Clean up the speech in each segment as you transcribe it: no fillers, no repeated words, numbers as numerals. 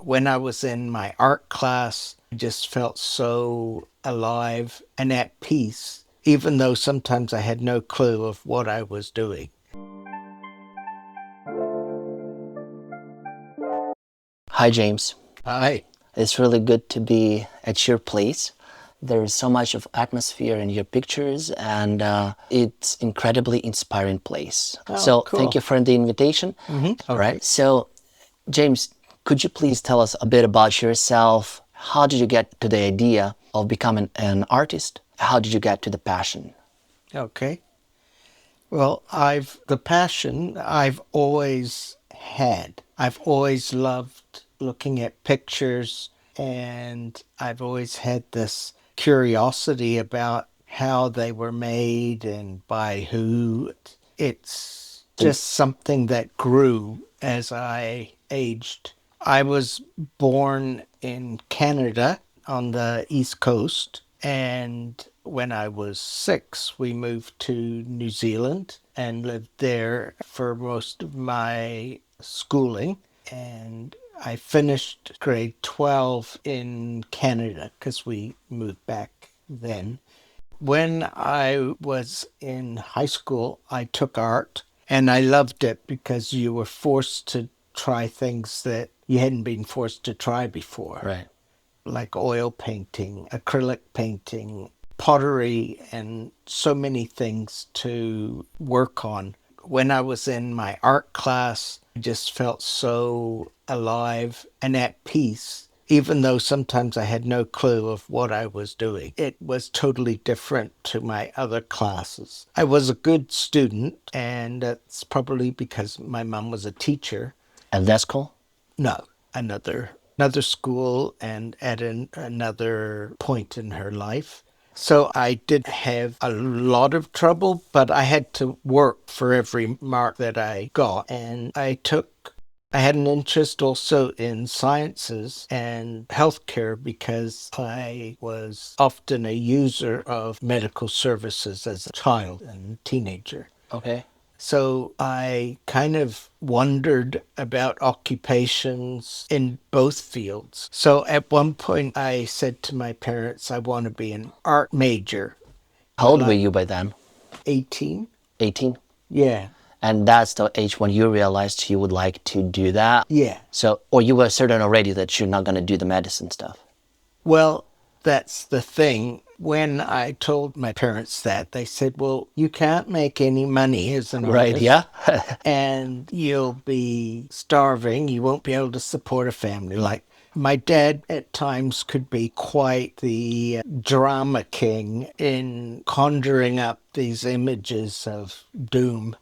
When I was in my art class, I just felt so alive and at peace, even though sometimes I had no clue of what I was doing. Hi, James. Hi. It's really good to be at your place. There's so much of atmosphere in your pictures, and it's incredibly inspiring place. Oh, So thank cool. you for the invitation. All Okay. right. So, James, could you please tell us a bit about yourself? How did you get to the idea of becoming an artist? How did you get to the passion? Okay. Well, the passion I've always had. I've always loved looking at pictures, and I've always had this curiosity about how they were made and by who. It's So, just something that grew as I aged. I was born in Canada on the East Coast, and when I was 6, we moved to New Zealand and lived there for most of my schooling. And I finished grade 12 in Canada because we moved back then. When I was in high school, I took art and I loved it because you were forced to try things that you hadn't been forced to try before, right. like oil painting, acrylic painting, pottery, and so many things to work on. When I was in my art class, I just felt so alive and at peace, even though sometimes I had no clue of what I was doing. It was totally different to my other classes. I was a good student, and that's probably because my mom was a teacher. And that's cool. No, another school and at another point in her life. So I did have a lot of trouble, but I had to work for every mark that I got. And I had an interest also in sciences and healthcare because I was often a user of medical services as a child and teenager. Okay. So I kind of wondered about occupations in both fields. So at one point I said to my parents, I want to be an art major. How But old were like you by then? 18? 18? Yeah. And that's the age when you realized you would like to do that. Yeah. So, or you were certain already that you're not going to do the medicine stuff. Well, that's the thing. When I told my parents that, they said, well, you can't make any money as an Right, yeah? artist and you'll be starving. You won't be able to support a family. Like my dad at times could be quite the drama king in conjuring up these images of doom.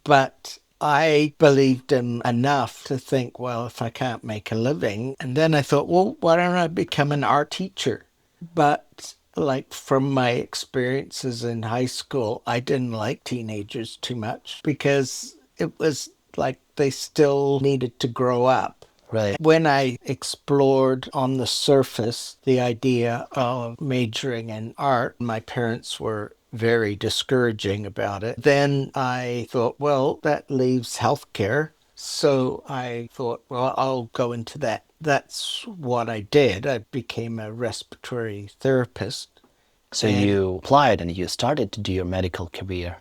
But I believed him enough to think, well, if I can't make a living. And then I thought, well, why don't I become an art teacher? But like from my experiences in high school, I didn't like teenagers too much because it was like they still needed to grow up. Right. When I explored on the surface the idea of majoring in art, my parents were very discouraging about it. Then I thought, well, that leaves healthcare. So I thought, well, I'll go into that. That's what I did. I became a respiratory therapist. So And you applied and you started to do your medical career.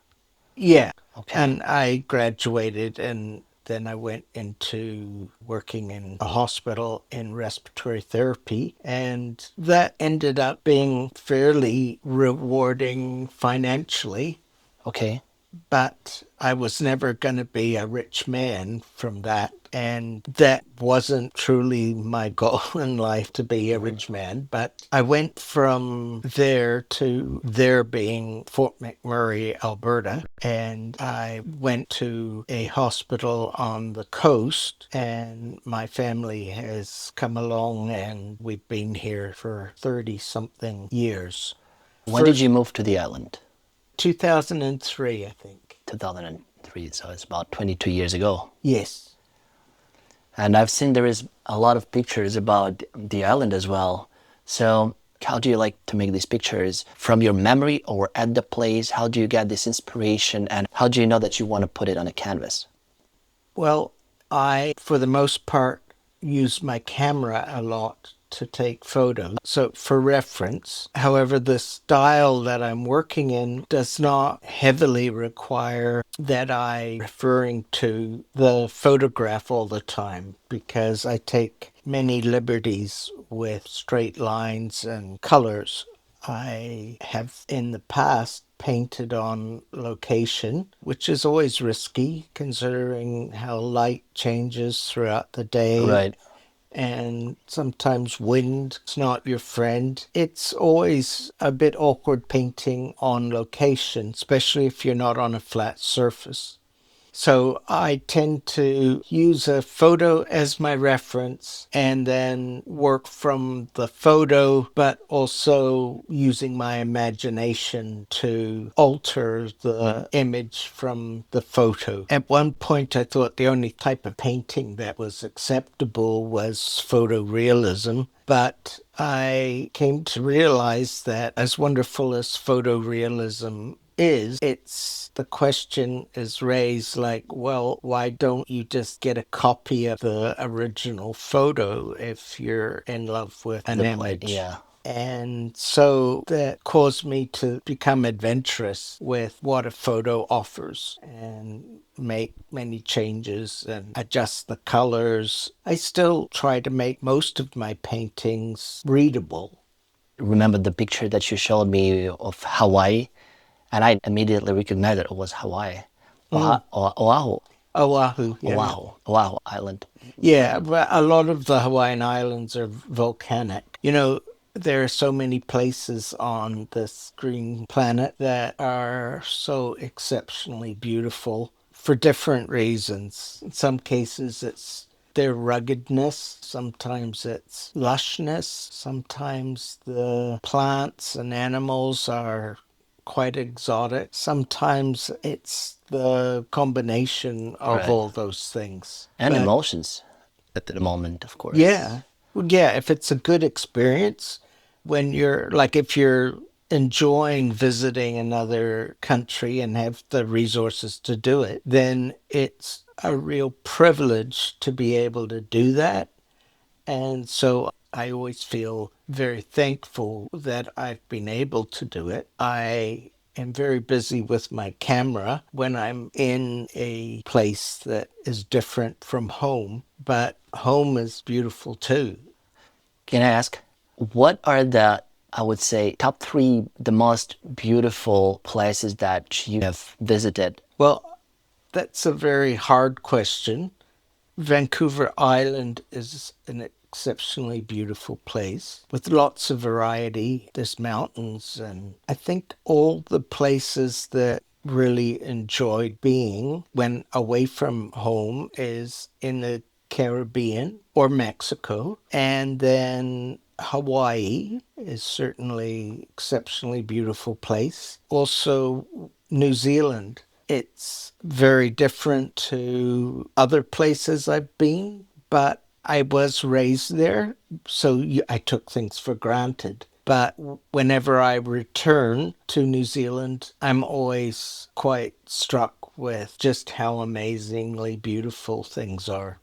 yeah, Okay. and I graduated and then I went into working in a hospital in respiratory therapy, and that ended up being fairly rewarding financially, Okay. but I was never going to be a rich man from that. And that wasn't truly my goal in life to be a rich man. But I went from there to there being Fort McMurray, Alberta. And I went to a hospital on the coast, and my family has come along, and we've been here for 30 something years. When did First, you move to the island? 2003, I think. 2003, so it's about 22 years ago. Yes. And I've seen there is a lot of pictures about the island as well. So how do you like to make these pictures? From your memory or at the place? How do you get this inspiration and how do you know that you want to put it on a canvas? Well, for the most part, use my camera a lot to take photos. So for reference, however, the style that I'm working in does not heavily require that I referring to the photograph all the time because I take many liberties with straight lines and colors. I have in the past painted on location, which is always risky considering how light changes throughout the day Right. and sometimes wind is not your friend. It's always a bit awkward painting on location, especially if you're not on a flat surface. So I tend to use a photo as my reference and then work from the photo, but also using my imagination to alter the image from the photo. At one point, I thought the only type of painting that was acceptable was photorealism, but I came to realize that as wonderful as photorealism is, it's the question is raised like, well, why don't you just get a copy of the original photo if you're in love with an Good point. image? Yeah. And so that caused me to become adventurous with what a photo offers and make many changes and adjust the colors. I still try to make most of my paintings readable. Remember the picture that you showed me of Hawaii, and I immediately recognized it was Hawaii. Mm. Oahu, Oahu, yeah. Oahu Island. Yeah, but a lot of the Hawaiian Islands are volcanic. There are so many places on this green planet that are so exceptionally beautiful for different reasons. In some cases, it's their ruggedness, sometimes it's lushness, sometimes the plants and animals are quite exotic. Sometimes it's the combination of Right. all those things. And But emotions at the moment, of course. yeah, well, yeah, if it's a good experience, when you're like, if you're enjoying visiting another country and have the resources to do it, then it's a real privilege to be able to do that. And so I always feel very thankful that I've been able to do it. I am very busy with my camera when I'm in a place that is different from home, but home is beautiful too. Can I ask, what are the, I would say, top three, the most beautiful places that you have visited? Well, that's a very hard question. Vancouver Island is an exceptionally beautiful place with lots of variety. There's mountains, and I think all the places that really enjoyed being when away from home is in the Caribbean or Mexico, and then Hawaii is certainly exceptionally beautiful place. Also New Zealand, it's very different to other places I've been, but I was raised there, so I took things for granted. But whenever I return to New Zealand, I'm always quite struck with just how amazingly beautiful things are.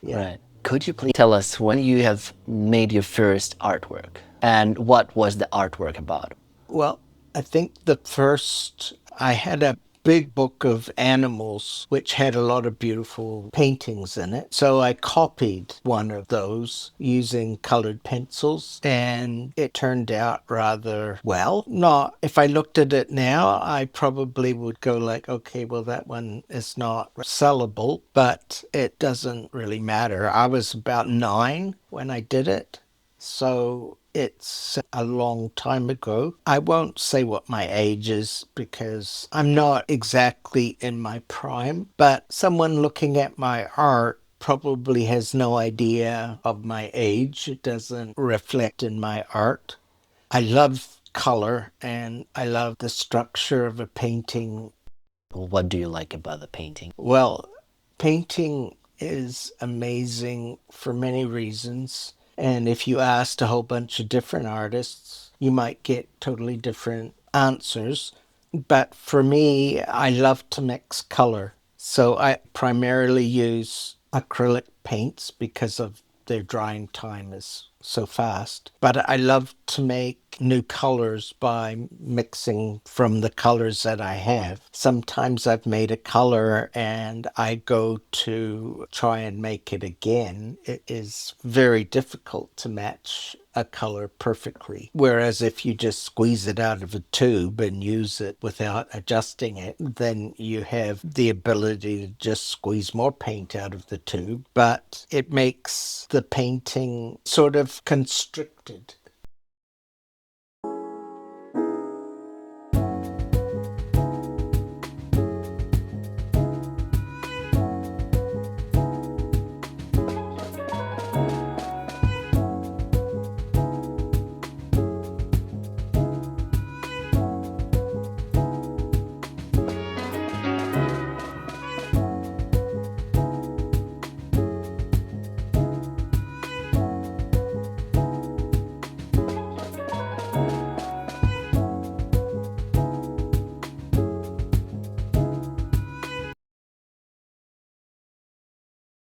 Yeah. Right. Could you please tell us when you have made your first artwork and what was the artwork about? Well, I think the first, I had a big book of animals which had a lot of beautiful paintings in it. So I copied one of those using colored pencils and it turned out rather well. Not, if I looked at it now, I probably would go like, okay, well, that one is not sellable, but it doesn't really matter. I was about 9 when I did it. So it's a long time ago. I won't say what my age is because I'm not exactly in my prime, but someone looking at my art probably has no idea of my age. It doesn't reflect in my art. I love color and I love the structure of a painting. What do you like about the painting? Well, painting is amazing for many reasons. And if you asked a whole bunch of different artists, you might get totally different answers. But for me, I love to mix color. So I primarily use acrylic paints because of their drying time is so fast. But I love to make new colors by mixing from the colors that I have. Sometimes I've made a color and I go to try and make it again. It is very difficult to match a color perfectly. Whereas if you just squeeze it out of a tube and use it without adjusting it, then you have the ability to just squeeze more paint out of the tube. But it makes the painting sort of constricted